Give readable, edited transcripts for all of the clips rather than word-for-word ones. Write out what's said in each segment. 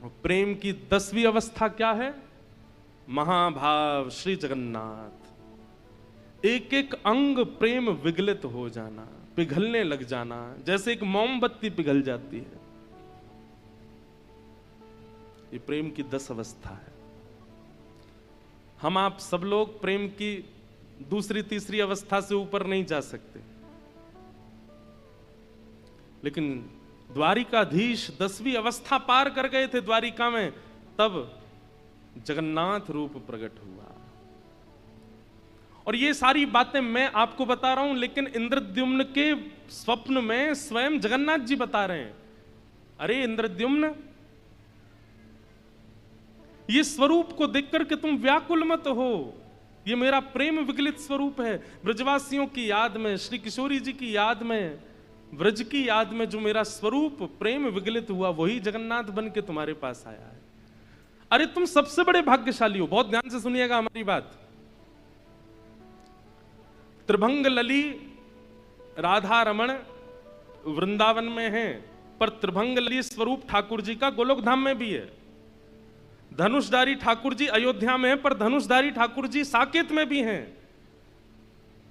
और प्रेम की 10वीं अवस्था क्या है? महाभाव श्री जगन्नाथ। एक एक अंग प्रेम विगलित हो जाना, पिघलने लग जाना, जैसे एक मोमबत्ती पिघल जाती है। ये प्रेम की 10 अवस्था है। हम आप सब लोग प्रेम की दूसरी तीसरी अवस्था से ऊपर नहीं जा सकते, लेकिन द्वारिकाधीश 10वीं अवस्था पार कर गए थे द्वारिका में, तब जगन्नाथ रूप प्रकट हुआ। और ये सारी बातें मैं आपको बता रहा हूं, लेकिन इंद्रद्युम्न के स्वप्न में स्वयं जगन्नाथ जी बता रहे हैं, अरे इंद्रद्युम्न, ये स्वरूप को देख करके तुम व्याकुल मत हो, ये मेरा प्रेम विगलित स्वरूप है। ब्रजवासियों की याद में, श्री किशोरी जी की याद में, ब्रज की याद में जो मेरा स्वरूप प्रेम विगलित हुआ, वही जगन्नाथ बन के तुम्हारे पास आया है। अरे तुम सबसे बड़े भाग्यशाली हो। बहुत ध्यान से सुनिएगा हमारी बात। त्रिभंग लली राधा रमण वृंदावन में है, पर त्रिभंग लली स्वरूप ठाकुर जी का गोलोक धाम में भी है। धनुषधारी ठाकुर जी अयोध्या में है, पर धनुषधारी ठाकुर जी साकेत में भी हैं।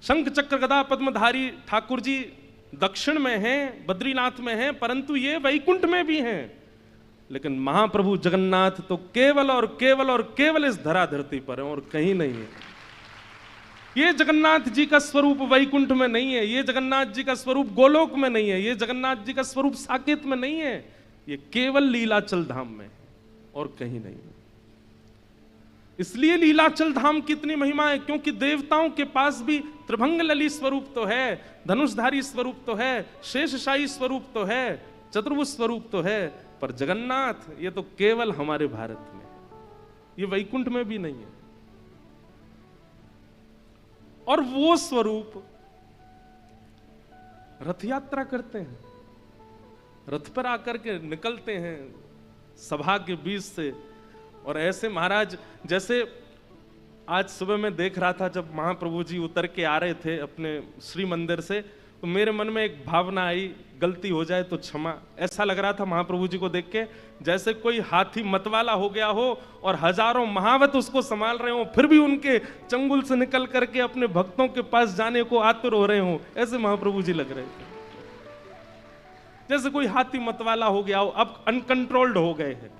शंख चक्र गदा पद्मधारी ठाकुर जी दक्षिण में हैं, बद्रीनाथ में हैं, परंतु ये वैकुंठ में भी हैं। लेकिन महाप्रभु जगन्नाथ तो केवल और केवल और केवल इस धरा धरती पर है और कहीं नहीं है। ये जगन्नाथ जी का स्वरूप वैकुंठ में नहीं है, ये जगन्नाथ जी का स्वरूप गोलोक में नहीं है, ये जगन्नाथ जी का स्वरूप साकेत में नहीं है, ये केवल लीलाचल धाम में है और कहीं नहीं है। इसलिए लीलाचल धाम की इतनी महिमा है, क्योंकि देवताओं के पास भी त्रिभंग लली स्वरूप तो है, धनुषधारी स्वरूप तो है, शेषशाही स्वरूप तो है, चतुर्भुज स्वरूप तो है, पर जगन्नाथ ये तो केवल हमारे भारत में है, ये वैकुंठ में भी नहीं है। और वो स्वरूप रथ यात्रा करते हैं, रथ पर आकर के निकलते हैं सभा के बीच से। और ऐसे महाराज, जैसे आज सुबह मैं देख रहा था जब महाप्रभु जी उतर के आ रहे थे अपने श्री मंदिर से, तो मेरे मन में एक भावना आई, गलती हो जाए तो क्षमा। ऐसा लग रहा था महाप्रभु जी को देख के जैसे कोई हाथी मतवाला हो गया हो और हजारों महावत उसको संभाल रहे हो, फिर भी उनके चंगुल से निकल करके अपने भक्तों के पास जाने को आतुर हो रहे हो। ऐसे महाप्रभु जी लग रहे थे, जैसे कोई हाथी मतवाला हो गया हो, अब अनकंट्रोल्ड हो गए हैं।